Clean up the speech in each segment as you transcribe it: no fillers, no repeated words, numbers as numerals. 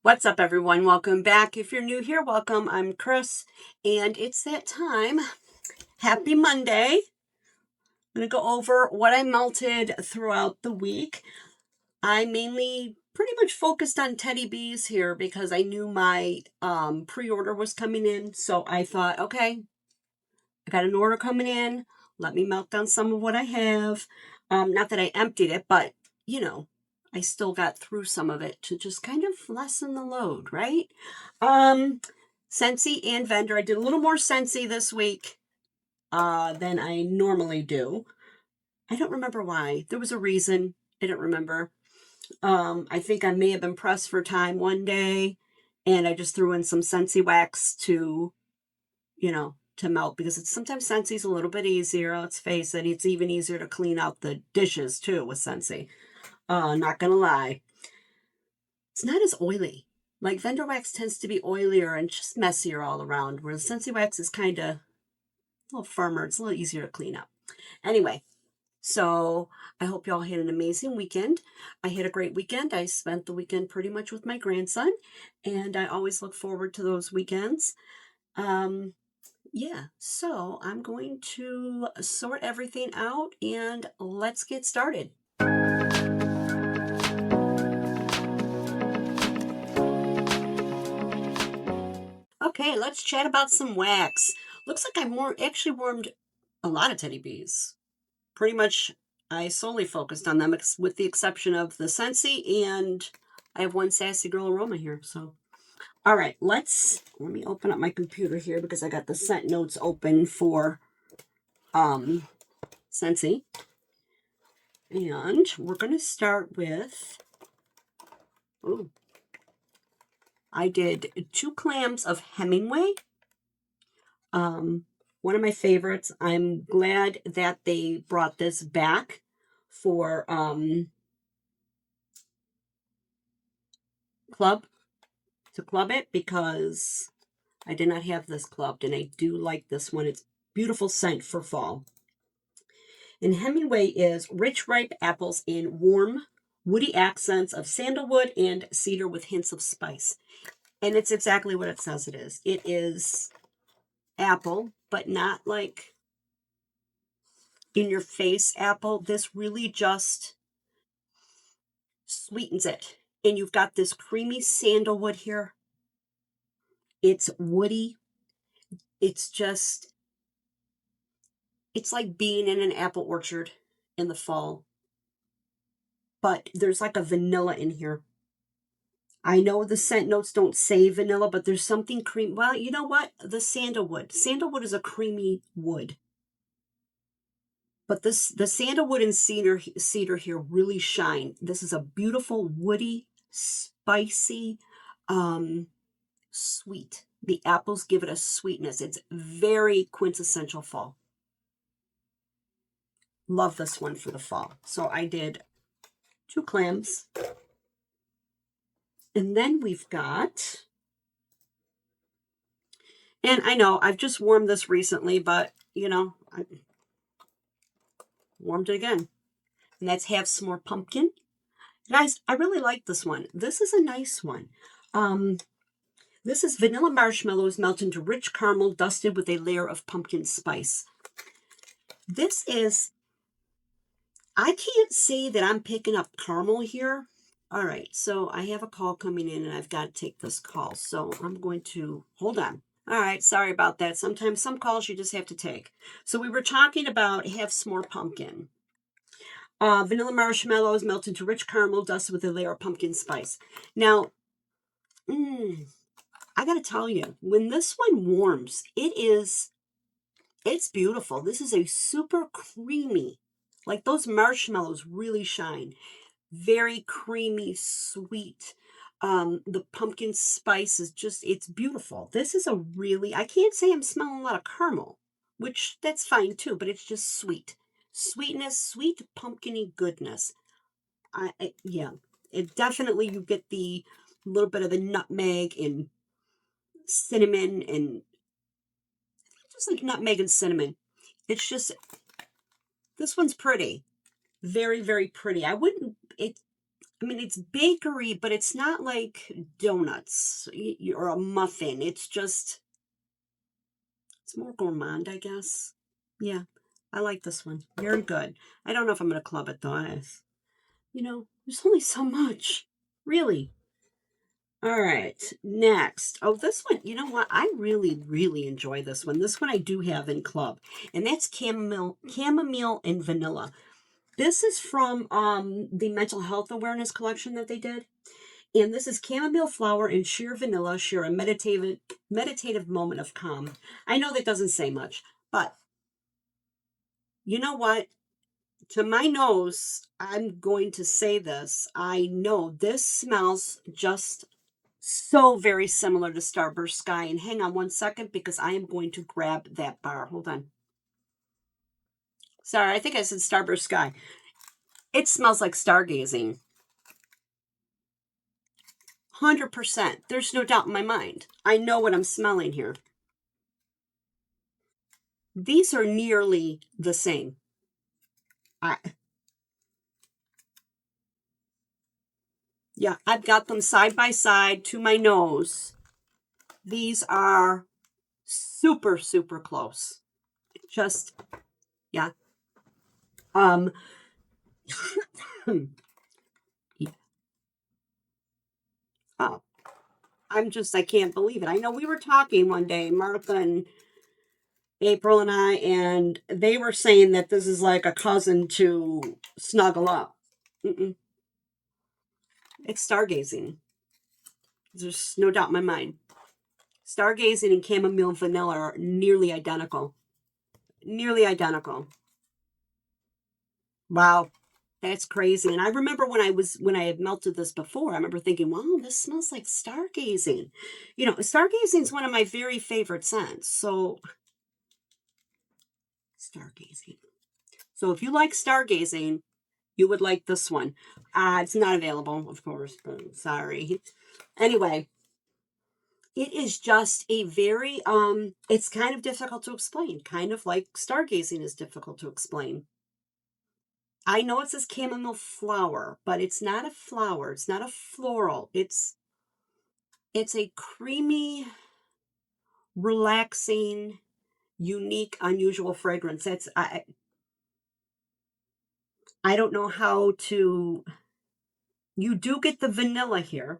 What's up, everyone? Welcome back. If you're new here, welcome. I'm Chris, and it's that time. Happy Monday. I'm going to go over what I melted throughout the week. I mainly pretty much focused on teddy bees here because I knew my pre-order was coming in. So I thought, okay, I got an order coming in. Let me melt down some of what I have. Not that I emptied it, but, I still got through some of it to just kind of lessen the load, right? Scentsy and Vendor. I did a little more Scentsy this week than I normally do. I don't remember why. There was a reason. I don't remember. I think I may have been pressed for time one day, and I just threw in some Scentsy wax to melt, because it's sometimes Scensy's a little bit easier. Let's face it, it's even easier to clean out the dishes too with Scentsy. Not gonna lie. It's not as oily. Like Vendor wax tends to be oilier and just messier all around, whereas Scentsy wax is kind of a little firmer. It's a little easier to clean up. Anyway, so I hope y'all had an amazing weekend. I had a great weekend. I spent the weekend pretty much with my grandson, and I always look forward to those weekends. Yeah, so I'm going to sort everything out and let's get started. Okay, let's chat about some wax. Looks like I actually warmed a lot of teddy bees. Pretty much I solely focused on them with the exception of the Scentsy, and I have one Sassy Girl Aroma here. So, all right, let me open up my computer here because I got the scent notes open for Scentsy. And we're going to start with, I did 2 clams of Hemingway. One of my favorites. I'm glad that they brought this back for club it, because I did not have this clubbed, and I do like this one. It's beautiful scent for fall. And Hemingway is rich, ripe apples in warm, woody accents of sandalwood and cedar with hints of spice. And it's exactly what it says it is. It is apple, but not like in your face apple. This really just sweetens it. And you've got this creamy sandalwood here. It's woody. It's like being in an apple orchard in the fall. But there's like a vanilla in here. I know the scent notes don't say vanilla, but there's something cream. Well, you know what? The sandalwood. Sandalwood is a creamy wood. But the sandalwood and cedar here really shine. This is a beautiful, woody, spicy, sweet. The apples give it a sweetness. It's very quintessential fall. Love this one for the fall. So I did 2 clams. And then we've got, and I know I've just warmed this recently, but I warmed it again. And that's Have Some More Pumpkin. Guys, I really like this one. This is a nice one. This is vanilla marshmallows melted into rich caramel dusted with a layer of pumpkin spice. This is, I can't say that I'm picking up caramel here. All right, so I have a call coming in and I've got to take this call. So I'm going to, hold on. All right, sorry about that. Sometimes some calls you just have to take. So we were talking about Have Some More Pumpkin. Vanilla marshmallows melted into rich caramel dusted with a layer of pumpkin spice. Now, I got to tell you, when this one warms, it's beautiful. This is a super creamy, like those marshmallows really shine. Very creamy, sweet. The pumpkin spice is just, it's beautiful. This is a really, I can't say I'm smelling a lot of caramel, which that's fine too, but it's just sweet. Sweetness, sweet pumpkiny goodness. Yeah, it definitely, you get the little bit of the nutmeg and cinnamon, and just like nutmeg and cinnamon. It's just, this one's pretty. Very, very pretty. I mean, it's bakery, but it's not like donuts or a muffin. It's more gourmand, I guess. Yeah, I like this one. Very good. I don't know if I'm going to club it though. There's only so much. Really. All right, next. Oh, this one, you know what? I really, really enjoy this one. This one I do have in club, and that's chamomile and vanilla. This is from the mental health awareness collection that they did. And this is chamomile flower and sheer vanilla share a meditative moment of calm. I know that doesn't say much, but you know what? To my nose, I'm going to say this. I know this smells just so very similar to Starburst Sky. And hang on one second because I am going to grab that bar. Hold on. Sorry, I think I said Starburst Sky. It smells like stargazing. 100%. There's no doubt in my mind. I know what I'm smelling here. These are nearly the same. Yeah, I've got them side by side to my nose. These are super, super close. Just, yeah. Um, oh, I can't believe it. I know we were talking one day, Martha and April and I, and they were saying that this is like a cousin to snuggle up. Mm-mm. It's stargazing. There's no doubt in my mind. Stargazing and chamomile and vanilla are nearly identical. Nearly identical. Wow. That's crazy. And I remember when I had melted this before, I remember thinking, wow, this smells like stargazing. Stargazing is one of my very favorite scents. So stargazing. So if you like stargazing, you would like this one. It's not available, of course, but sorry. Anyway, it is just a very it's kind of difficult to explain, kind of like stargazing is difficult to explain. I know it says chamomile flower, but it's not a flower. It's not a floral. It's a creamy, relaxing, unique, unusual fragrance. I don't know how to. You do get the vanilla here.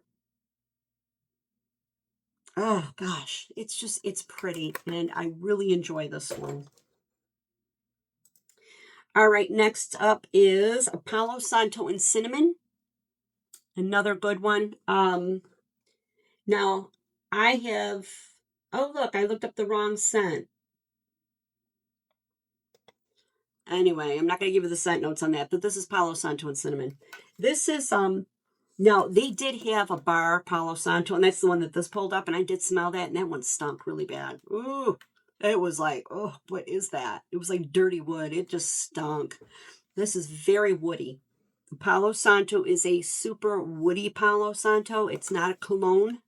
Oh gosh, it's pretty, and I really enjoy this one. All right, next up is Palo Santo and Cinnamon. Another good one. Now I have. Oh look, I looked up the wrong scent. Anyway, I'm not going to give you the scent notes on that, but this is Palo Santo and Cinnamon. This is now they did have a bar Palo Santo, and that's the one that this pulled up, and I did smell that, and that one stunk really bad. Ooh, it was like, oh, what is that? It was like dirty wood. It just stunk. This is very woody. Palo Santo is a super woody Palo Santo. It's not a cologne.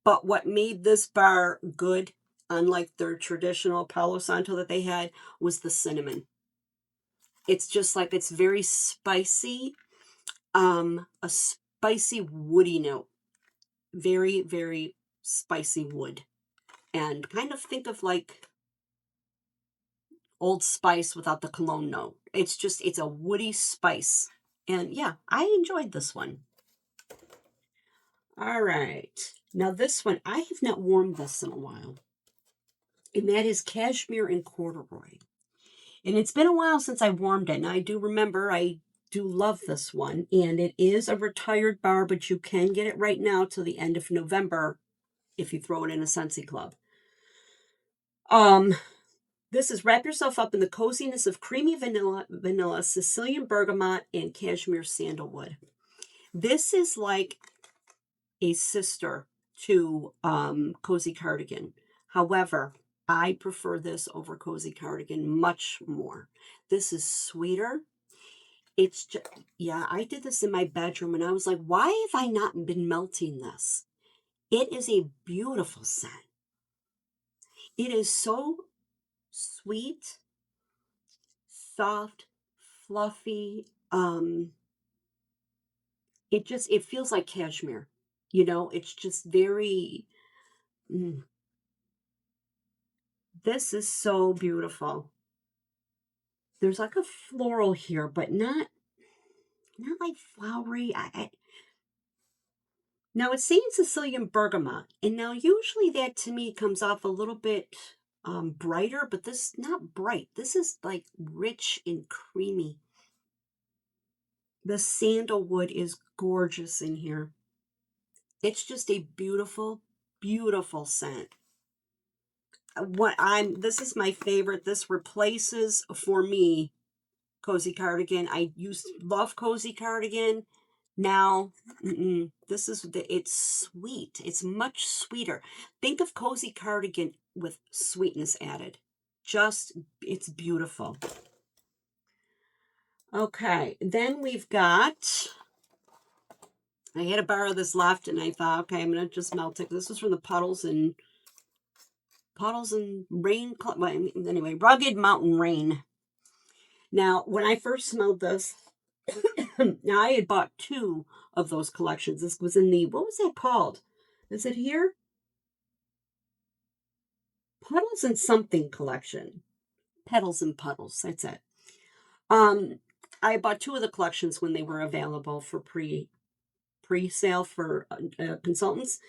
But what made this bar good, unlike their traditional Palo Santo that they had, was the cinnamon. It's just like it's very spicy, a spicy woody note. Very, very spicy wood. And kind of think of like Old Spice without the cologne note. It's a woody spice. And yeah, I enjoyed this one. All right. Now this one, I have not warmed this in a while. And that is cashmere and corduroy. And it's been a while since I warmed it. And I do remember I do love this one. And it is a retired bar, but you can get it right now till the end of November if you throw it in a Scentsy Club. This is wrap yourself up in the coziness of creamy vanilla, Sicilian bergamot, and cashmere sandalwood. This is like a sister to Cozy Cardigan. However, I prefer this over Cozy Cardigan much more. This is sweeter. It's just, yeah, I did this in my bedroom and I was like, why have I not been melting this? It is a beautiful scent. It is so sweet, soft, fluffy. it feels like cashmere. You know, it's just very, mm, this is so beautiful. There's like a floral here, but not like flowery. Now it's saying Sicilian bergamot, and now usually that to me comes off a little bit brighter, but this is not bright. This is like rich and creamy. The sandalwood is gorgeous in here. It's just a beautiful, beautiful scent. This is my favorite. This replaces for me Cozy Cardigan. I used to love Cozy Cardigan. Now, this is it's sweet. It's much sweeter. Think of Cozy Cardigan with sweetness added. Just, it's beautiful. Okay, then we've got, I had a bar of this left and I thought, okay, I'm going to just melt it. This was from the Puddles and Rain, well, anyway, Rugged Mountain Rain. Now, when I first smelled this, now I had bought 2 of those collections. This was in the, what was that called? Is it here? Puddles and something collection. Petals and Puddles, that's it. I bought 2 of the collections when they were available for pre-sale for consultants.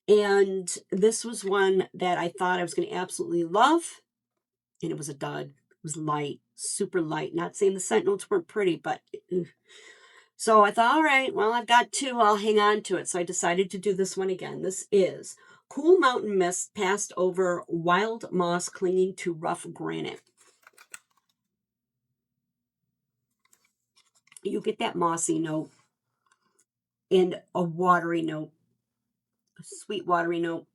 And this was one that I thought I was going to absolutely love. And it was a dud. It was light, super light. Not saying the scent notes weren't pretty, but so I thought, all right, well, I've got 2. I'll hang on to it. So I decided to do this one again. This is Cool Mountain Mist Passed Over Wild Moss Clinging to Rough Granite. You get that mossy note and a watery note, a sweet watery note.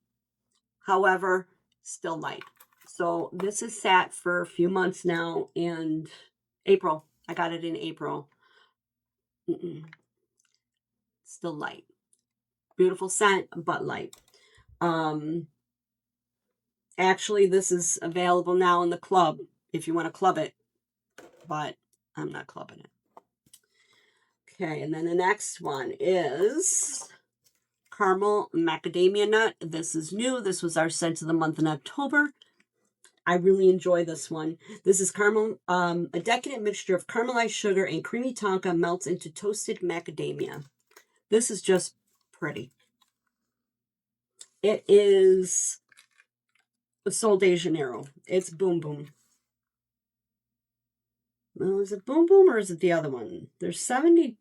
However, still light. So this is sat for a few months now, and April. I got it in April. Still light. Beautiful scent, but light. Actually, this is available now in the club if you want to club it, but I'm not clubbing it. Okay, and then the next one is Caramel Macadamia Nut. This is new. This was our scent of the month in October. I really enjoy this one. This is caramel, a decadent mixture of caramelized sugar and creamy tonka melts into toasted macadamia. This is just pretty. It is Sol de Janeiro. It's Boom Boom. Well, is it Boom Boom or is it the other one? There's 70,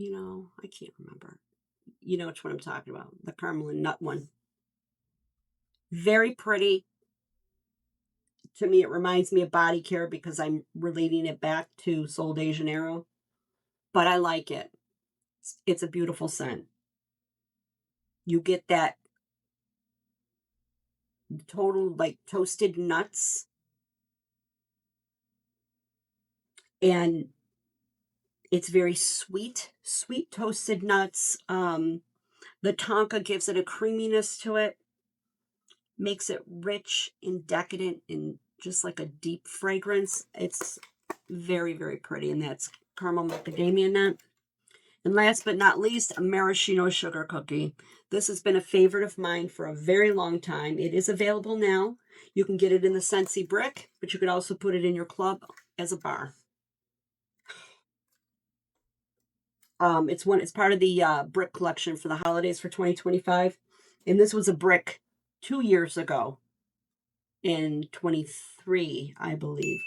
I can't remember. You know which one I'm talking about. The caramel and nut one. Very pretty. To me, it reminds me of body care because I'm relating it back to Sol de Janeiro. But I like it. It's a beautiful scent. You get that total like toasted nuts, and it's very sweet toasted nuts. The tonka gives it a creaminess to it, makes it rich and decadent and just like a deep fragrance. It's very, very pretty, and that's caramel macadamia nut. And last but not least, a maraschino sugar cookie. This has been a favorite of mine for a very long time. It is available now. You can get it in the Scentsy brick, but you could also put it in your club as a bar. It's part of the brick collection for the holidays for 2025. And this was a brick 2 years ago in 23, I believe.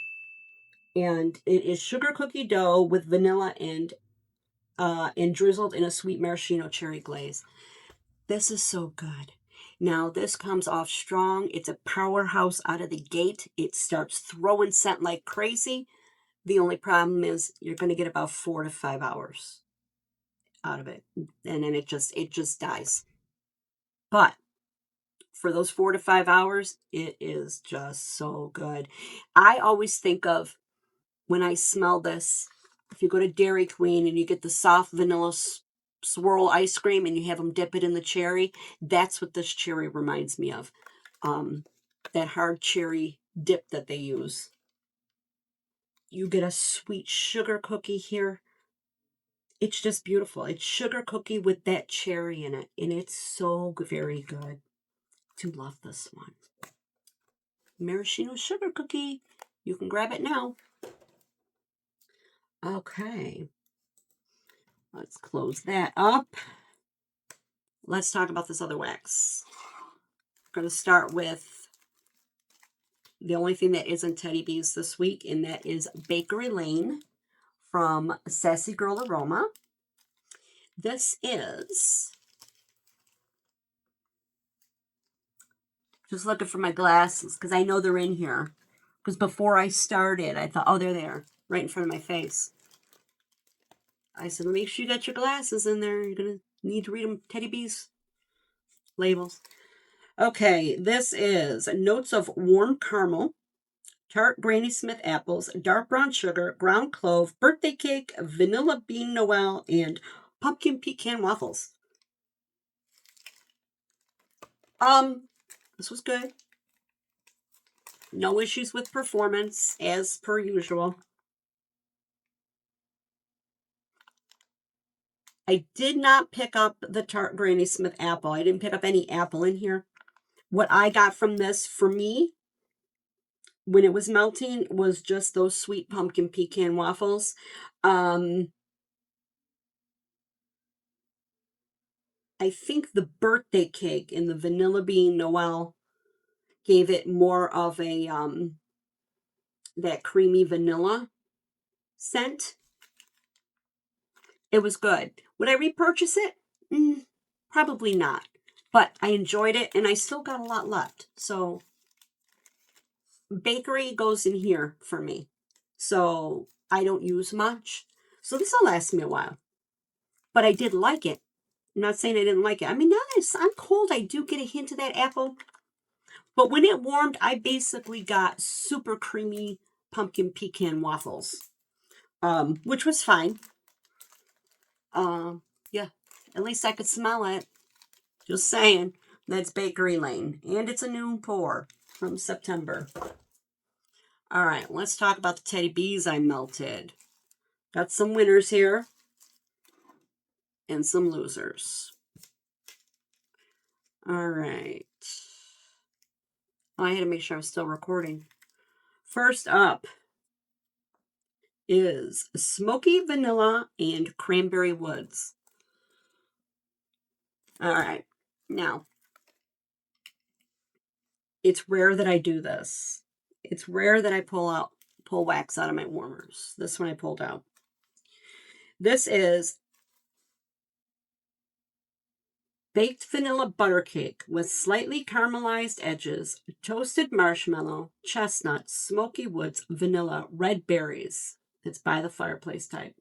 And it is sugar cookie dough with vanilla and drizzled in a sweet maraschino cherry glaze. This is so good. Now, this comes off strong. It's a powerhouse out of the gate. It starts throwing scent like crazy. The only problem is you're going to get about 4 to 5 hours out of it. And then it just dies. But for those 4 to 5 hours, it is just so good. I always think of when I smell this, if you go to Dairy Queen and you get the soft vanilla swirl ice cream and you have them dip it in the cherry, that's what this cherry reminds me of. That hard cherry dip that they use. You get a sweet sugar cookie here. It's just beautiful. It's sugar cookie with that cherry in it, and it's so very good. Do love this one. Maraschino sugar cookie. You can grab it now. Okay. Let's close that up. Let's talk about this other wax. I'm going to start with the only thing that isn't Teddy Bees this week, and that is Bakery Lane from Sassy Girl Aroma. This is, just looking for my glasses because I know they're in here. Because before I started, I thought, oh, they're there, right in front of my face. I said, make sure you got your glasses in there. You're going to need to read them, Teddy Bees labels. Okay, this is Notes of Warm Caramel, Tart Granny Smith Apples, Dark Brown Sugar, Ground Clove, Birthday Cake, Vanilla Bean Noel, and Pumpkin Pecan Waffles. This was good. No issues with performance, as per usual. I did not pick up the Tart Granny Smith apple. I didn't pick up any apple in here. What I got from this, for me, when it was melting, was just those sweet pumpkin pecan waffles. I think the birthday cake and the vanilla bean Noel gave it more of a that creamy vanilla scent. It was good. Would I repurchase it? Probably not. But I enjoyed it, and I still got a lot left. So bakery goes in here for me. So I don't use much. So this will last me a while. But I did like it. I'm not saying I didn't like it. I mean, now that I'm cold, I do get a hint of that apple. But when it warmed, I basically got super creamy pumpkin pecan waffles, which was fine. Yeah, at least I could smell it. Just saying. That's Bakery Lane. And it's a new pour from September. All right, let's talk about the Teddy Bees I melted. Got some winners here and some losers. All right. Oh, I had to make sure I was still recording. First up is Smoky Vanilla and Cranberry Woods. All right. Now, it's rare that I do this. It's rare that I pull wax out of my warmers. This one I pulled out. This is baked vanilla butter cake with slightly caramelized edges, toasted marshmallow, chestnut, smoky woods, vanilla, red berries. It's by the fireplace type,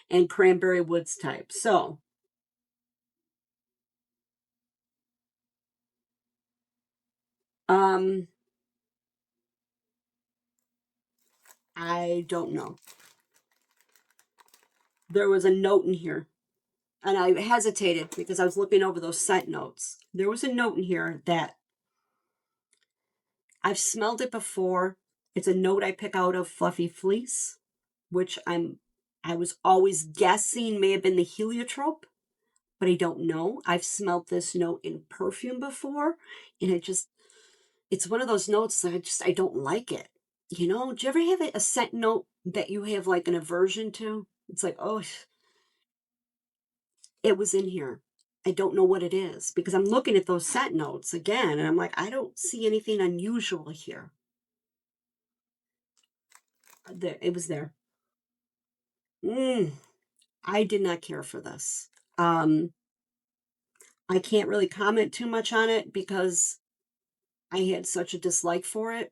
and cranberry woods type. So, I don't know. There was a note in here, and I hesitated because I was looking over those scent notes. There was a note in here that I've smelled it before. It's a note I pick out of Fluffy Fleece, which I was always guessing may have been the heliotrope, but I don't know. I've smelled this note in perfume before, and it's one of those notes that I don't like it. You know, do you ever have a scent note that you have like an aversion to? It's like, oh, it was in here. I don't know what it is because I'm looking at those scent notes again, and I'm like, I don't see anything unusual here. There, it was there. I did not care for this. I can't really comment too much on it because I had such a dislike for it.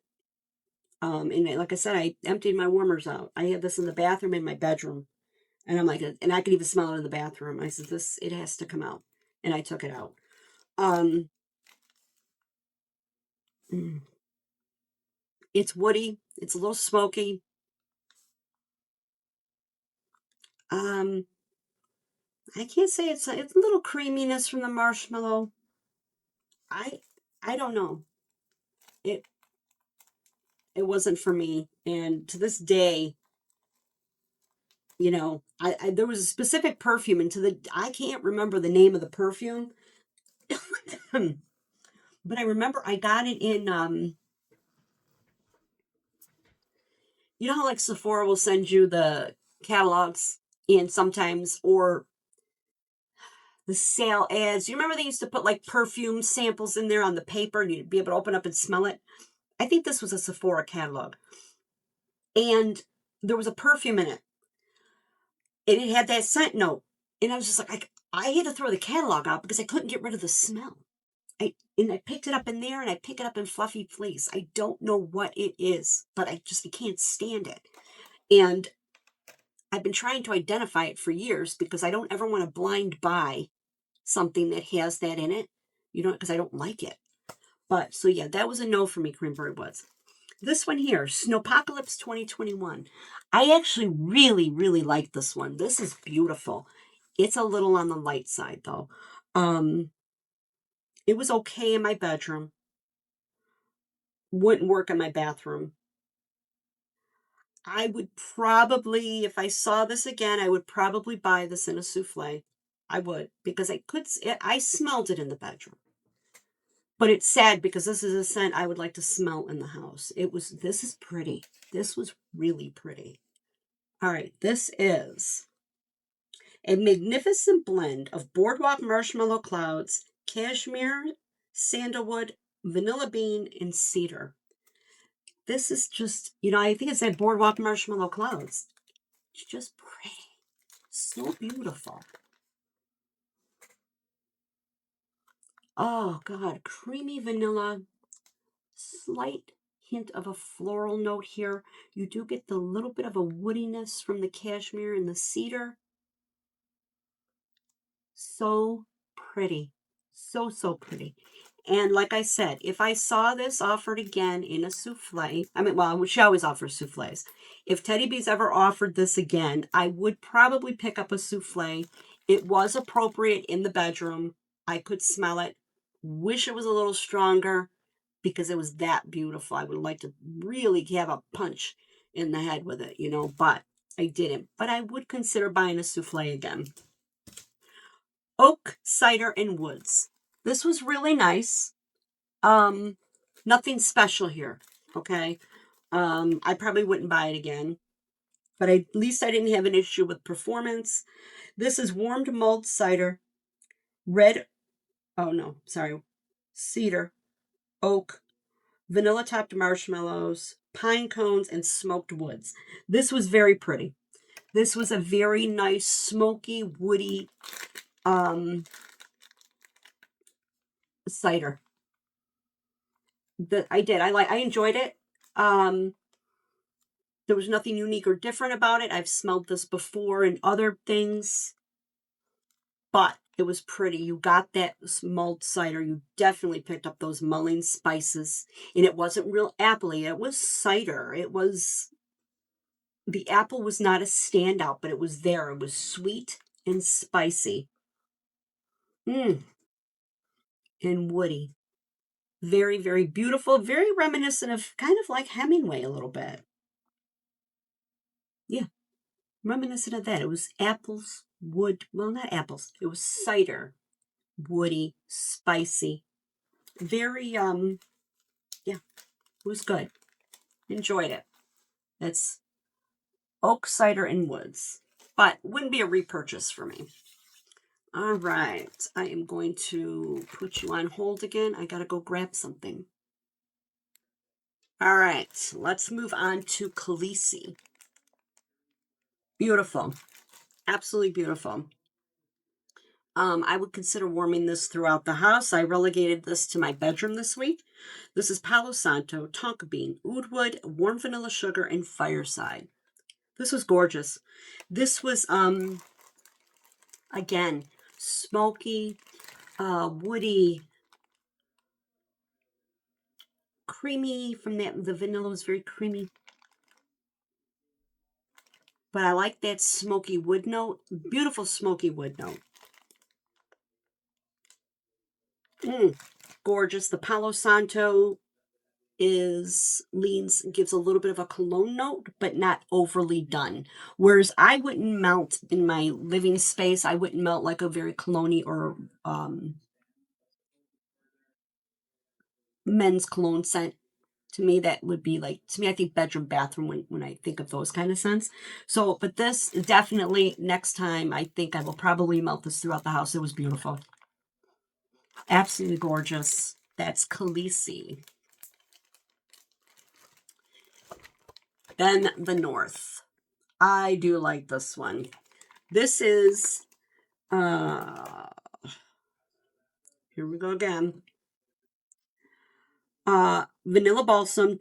And like I said, I emptied my warmers out. I had this in the bathroom in my bedroom. And I'm like, and I could even smell it in the bathroom. I said, it has to come out. And I took it out. It's woody. It's a little smoky. I can't say it's a little creaminess from the marshmallow. I don't know. It wasn't for me. And to this day, you know, there was a specific perfume I can't remember the name of the perfume. But I remember I got it in, you know how like Sephora will send you the catalogs and sometimes, or the sale ads. You remember they used to put like perfume samples in there on the paper and you'd be able to open up and smell it? I think this was a Sephora catalog. And there was a perfume in it. And it had that scent note. And I was just like, I had to throw the catalog out because I couldn't get rid of the smell. And I picked it up in there and I pick it up in Fluffy Fleece. I don't know what it is, but I can't stand it. And I've been trying to identify it for years because I don't ever want to blind buy something that has that in it, you know, because I don't like it. But so yeah, that was a no for me, Cranberry Woods. This one here, Snowpocalypse 2021. I actually really, really like this one. This is beautiful. It's a little on the light side though. It was okay in my bedroom. Wouldn't work in my bathroom. I would probably, if I saw this again, I would probably buy this in a souffle. I would, because I smelled it in the bedroom. But it's sad because this is a scent I would like to smell in the house. This is pretty. This was really pretty. All right, this is a magnificent blend of boardwalk marshmallow clouds, cashmere, sandalwood, vanilla bean, and cedar. This is just, you know, I think it's that boardwalk marshmallow clouds. It's just pretty. So beautiful. Oh, God. Creamy vanilla. Slight hint of a floral note here. You do get the little bit of a woodiness from the cashmere and the cedar. So pretty. So, so pretty. And like I said, if I saw this offered again in a souffle, well, she always offers souffles. If Teddy B's ever offered this again, I would probably pick up a souffle. It was appropriate in the bedroom. I could smell it. Wish it was a little stronger because it was that beautiful. I would like to really have a punch in the head with it, you know, but I didn't. But I would consider buying a souffle again. Oak, cider, and woods. This was really nice. Nothing special here, okay? I probably wouldn't buy it again, but at least I didn't have an issue with performance. This is warmed mulled cider, cedar, oak, vanilla topped marshmallows, pine cones, and smoked woods. This was very pretty. This was a very nice, smoky, woody cider. That I did. I enjoyed it. There was nothing unique or different about it. I've smelled this before in other things, but it was pretty. You got that mulled cider. You definitely picked up those mulling spices, and it wasn't real appley. It was cider. The apple was not a standout, but it was there. It was sweet and spicy. And woody. Very, very beautiful. Very reminiscent of kind of like Hemingway a little bit. Yeah, reminiscent of that. It was apples, wood. Well, not apples. It was cider, woody, spicy. Very, yeah, it was good. Enjoyed it. It's oak, cider, and woods, but wouldn't be a repurchase for me. All right, I am going to put you on hold again. I gotta go grab something. All right, let's move on to Khaleesi. Beautiful. Absolutely beautiful. I would consider warming this throughout the house. I relegated this to my bedroom this week. This is Palo Santo, tonka bean, oud wood, warm vanilla sugar, and fireside. This was gorgeous. This was, again, smoky, woody, creamy from the vanilla was very creamy. But I like that smoky wood note. Beautiful smoky wood note. Gorgeous. The Palo Santo gives a little bit of a cologne note, but not overly done. Whereas I wouldn't melt in my living space. I wouldn't melt like a very cologne or men's cologne scent. To me, that would be like, to me, I think bedroom, bathroom when I think of those kind of scents. So, but this definitely next time, I think I will probably melt this throughout the house. It was beautiful. Absolutely gorgeous. That's Khaleesi. Then the North. I do like this one. This is, here we go again. Vanilla Balsam,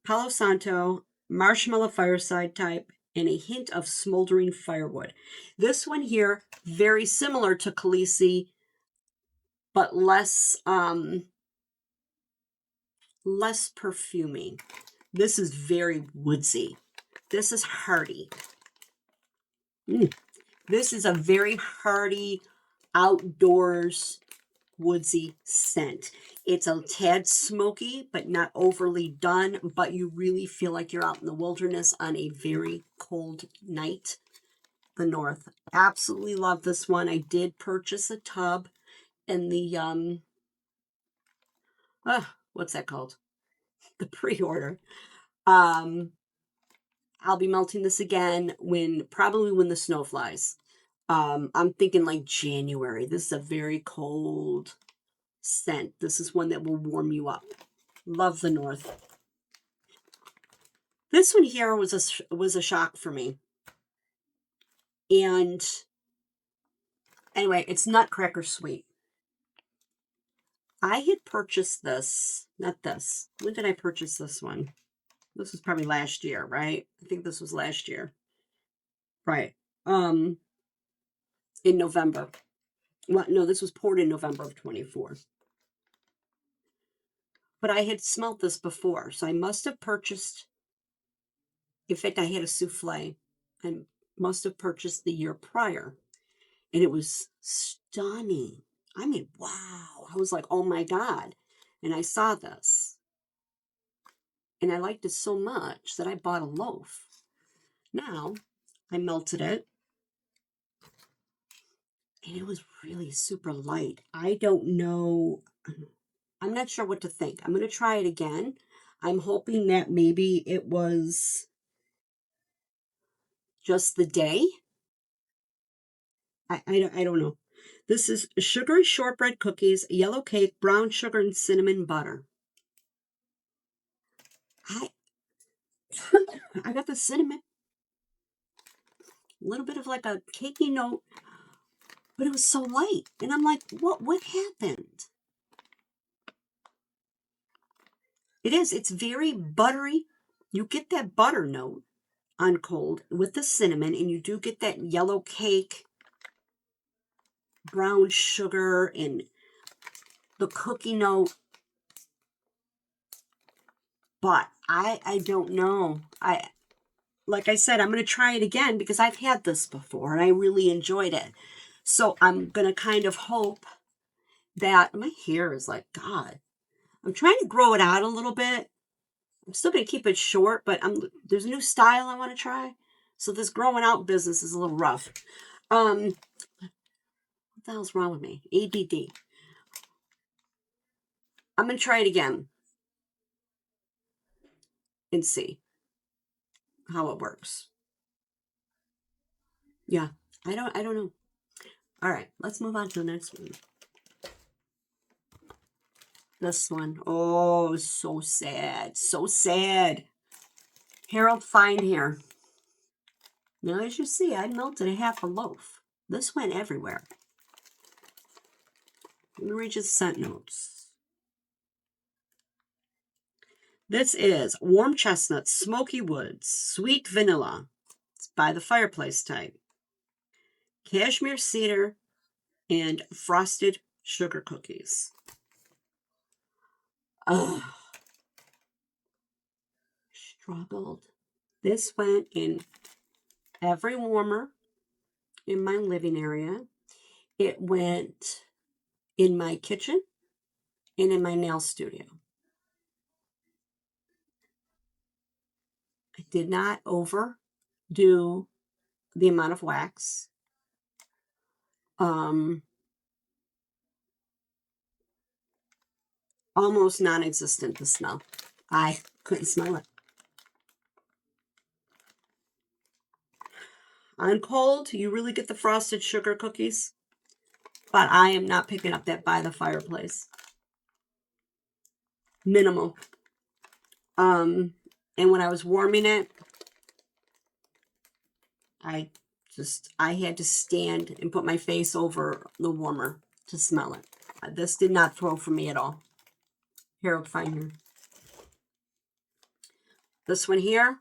Palo Santo, Marshmallow Fireside type, and a hint of smoldering firewood. This one here, very similar to Khaleesi, but less perfuming. This is very woodsy. This is hearty. This is a very hearty, outdoors, woodsy scent. It's a tad smoky, but not overly done, but you really feel like you're out in the wilderness on a very cold night. The North. Absolutely love this one. I did purchase a tub in the, what's that called? The pre-order. I'll be melting this again probably when the snow flies. I'm thinking like January. This is a very cold scent. This is one that will warm you up. Love the North. This one here was a shock for me. And anyway, it's Nutcracker Sweet. I had purchased this, not this. When did I purchase this one? This was probably last year, right? I think this was last year. Right. In November. Well, no, this was poured in November of 24. But I had smelt this before, so I must have purchased, in fact, I had a souffle. I must have purchased the year prior. And it was stunning. I mean, wow. I was like, oh my God. And I saw this. And I liked it so much that I bought a loaf. Now, I melted it. And it was really super light. I don't know. I'm not sure what to think. I'm going to try it again. I'm hoping that maybe it was just the day. I don't know. This is sugary shortbread cookies, yellow cake, brown sugar, and cinnamon butter. I got the cinnamon. A little bit of like a cakey note, but it was so light. And I'm like, what happened? It is. It's very buttery. You get that butter note on cold with the cinnamon, and you do get that yellow cake, brown sugar, and the cookie note. But I don't know. Like I said, I'm going to try it again because I've had this before and I really enjoyed it. So I'm going to kind of hope that my hair is like, God, I'm trying to grow it out a little bit. I'm still going to keep it short, but there's a new style I want to try. So this growing out business is a little rough. What the hell's wrong with me? ADD. I'm going to try it again and see how it works. Yeah, I don't know. All right, let's move on to the next one. This one, oh, so sad, so sad. Harold Fine Hair. Now, as you see, I melted a half a loaf. This went everywhere. Let me read you the scent notes. This is warm chestnut, smoky woods, sweet vanilla. It's by the fireplace type. Cashmere cedar and frosted sugar cookies. Oh, struggled. This went in every warmer in my living area. It went in my kitchen and in my nail studio. I did not overdo the amount of wax. Almost non-existent, the smell. I couldn't smell it. On cold, you really get the frosted sugar cookies, but I am not picking up that by the fireplace. Minimal. And when I was warming it, I had to stand and put my face over the warmer to smell it. This did not throw for me at all. Harold Finer. This one here,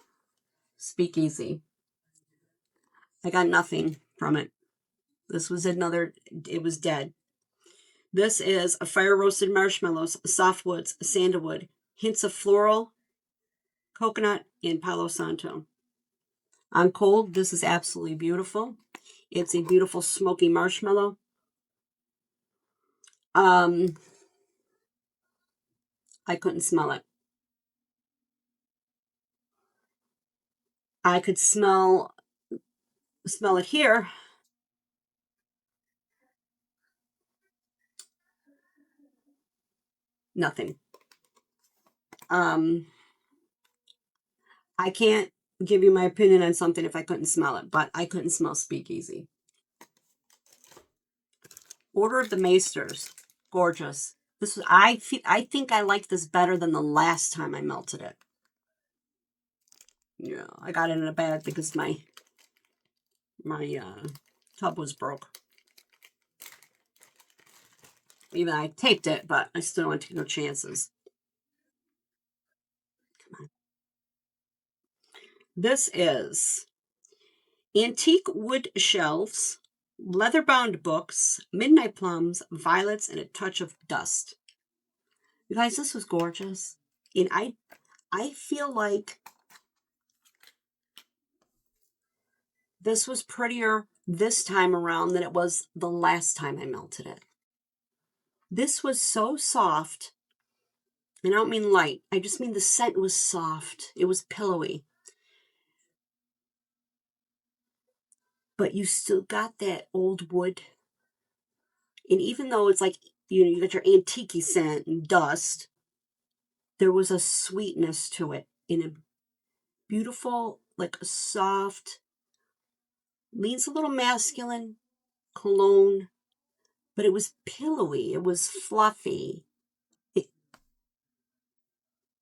Speakeasy. I got nothing from it. This was another, it was dead. This is a fire roasted marshmallows, softwoods, sandalwood, hints of floral, coconut, and Palo Santo. On cold, this is absolutely beautiful. It's a beautiful smoky marshmallow. I couldn't smell it. I could smell it here. Nothing. I can't give you my opinion on something if I couldn't smell it, but I couldn't smell Speakeasy. Order of the Maesters. Gorgeous. This was, I think I like this better than the last time I melted it. Yeah, I got it in a bag because my tub was broke. Even I taped it, but I still don't want to take no chances. Come on. This is antique wood shelves, leather-bound books, midnight plums, violets, and a touch of dust. You guys, this was gorgeous. And I feel like this was prettier this time around than it was the last time I melted it. This was so soft. And I don't mean light. I just mean the scent was soft. It was pillowy. But you still got that old wood. And even though it's like, you got your antique scent and dust, there was a sweetness to it in a beautiful, like a soft, leans a little masculine cologne, but it was pillowy. It was fluffy.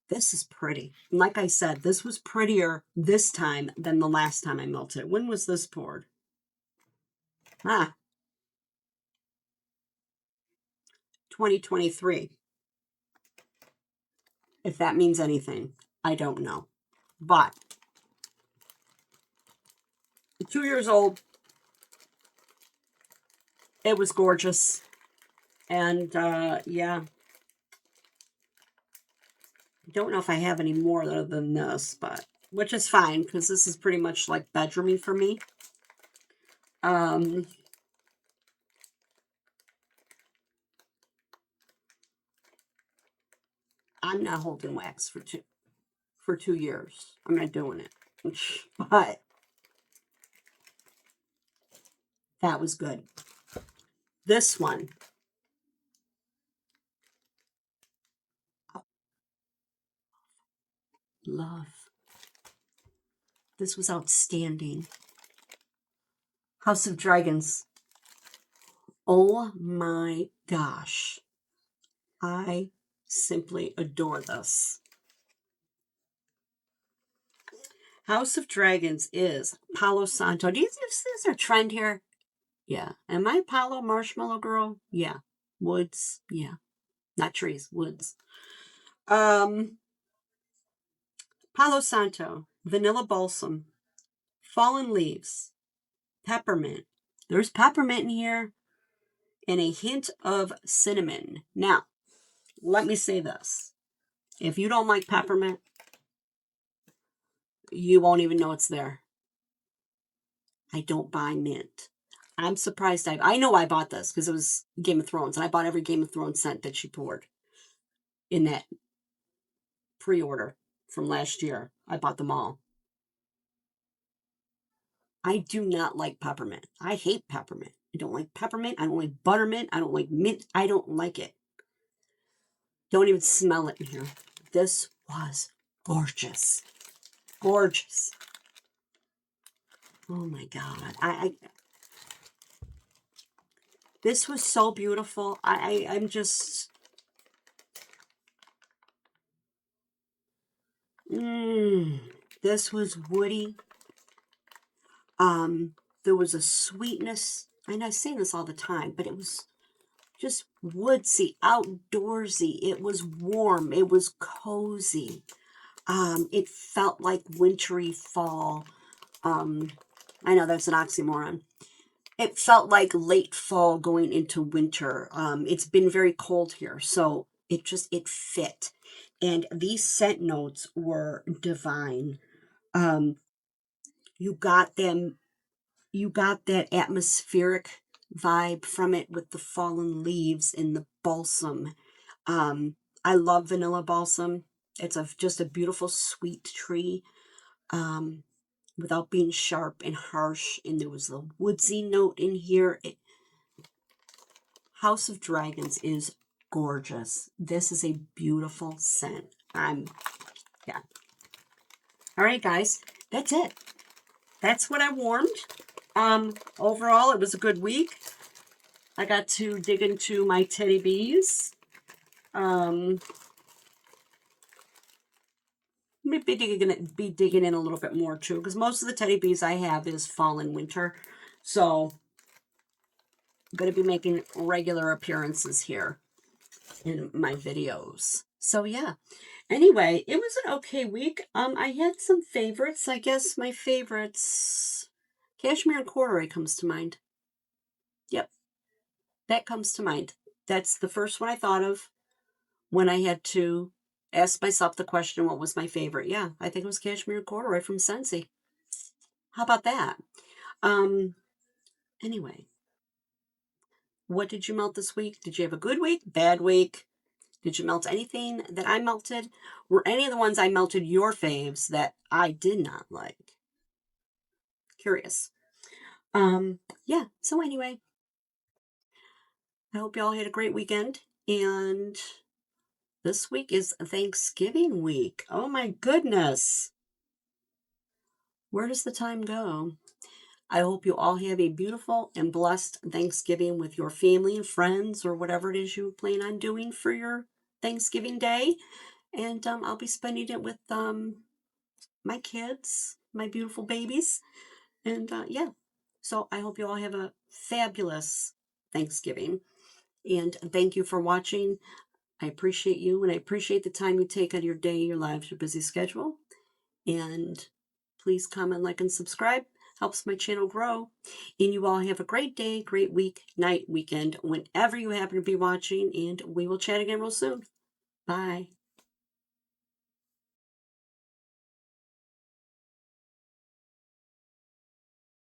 This is pretty. And like I said, this was prettier this time than the last time I melted it. When was this poured? 2023. If that means anything, I don't know. But 2 years old, it was gorgeous. And yeah, I don't know if I have any more other than this, but which is fine because this is pretty much like bedroomy for me. I'm not holding wax for 2 years. I'm not doing it. But that was good. This one. Love. This was outstanding. House of Dragons. Oh my gosh. I simply adore this. House of Dragons is Palo Santo. Do you see this is a trend here? Yeah. Am I Palo Marshmallow Girl? Yeah. Woods? Yeah. Not trees, woods. Palo Santo, Vanilla Balsam, Fallen Leaves, Peppermint. There's peppermint in here, and a hint of cinnamon. Now, let me say this. If you don't like peppermint, you won't even know it's there. I don't buy mint. I'm surprised. I know I bought this because it was Game of Thrones, and I bought every Game of Thrones scent that she poured in that pre-order from last year. I bought them all. I do not like peppermint. I hate peppermint. I don't like peppermint. I don't like buttermint. I don't like mint. I don't like it. Don't even smell it in here. This was gorgeous. Gorgeous. Oh my God. This was so beautiful. I'm just... This was woody. There was a sweetness, and I say this all the time, but it was just woodsy, outdoorsy. It was warm. It was cozy. It felt like wintry fall. I know that's an oxymoron. It felt like late fall going into winter. It's been very cold here, so it fit. And these scent notes were divine. You got that atmospheric vibe from it with the fallen leaves and the balsam. I love vanilla balsam. It's just a beautiful sweet tree, without being sharp and harsh. And there was a woodsy note in here. House of Dragons is gorgeous. This is a beautiful scent. Yeah. All right, guys, that's it. That's what I warmed. Overall, it was a good week. I got to dig into my teddy bees. Maybe be digging in a little bit more too, because most of the teddy bees I have is fall and winter. So I'm going to be making regular appearances here in my videos. So yeah. Anyway, it was an okay week. I had some favorites. I guess my favorites, Cashmere and Corduroy comes to mind. Yep, that comes to mind. That's the first one I thought of when I had to ask myself the question, what was my favorite? Yeah, I think it was Cashmere and Corduroy from Scentsy. How about that? Anyway, what did you melt this week? Did you have a good week? Bad week? Did you melt anything that I melted? Were any of the ones I melted your faves that I did not like? Curious. Yeah, so anyway, I hope y'all had a great weekend. And this week is Thanksgiving week. Oh my goodness. Where does the time go? I hope you all have a beautiful and blessed Thanksgiving with your family and friends, or whatever it is you plan on doing for your Thanksgiving Day. And I'll be spending it with my kids, my beautiful babies. And yeah, so I hope you all have a fabulous Thanksgiving. And thank you for watching. I appreciate you, and I appreciate the time you take out of your day, your lives, your busy schedule. And please comment, like, and subscribe. Helps my channel grow. And you all have a great day, great week, night, weekend, whenever you happen to be watching. And we will chat again real soon. Bye.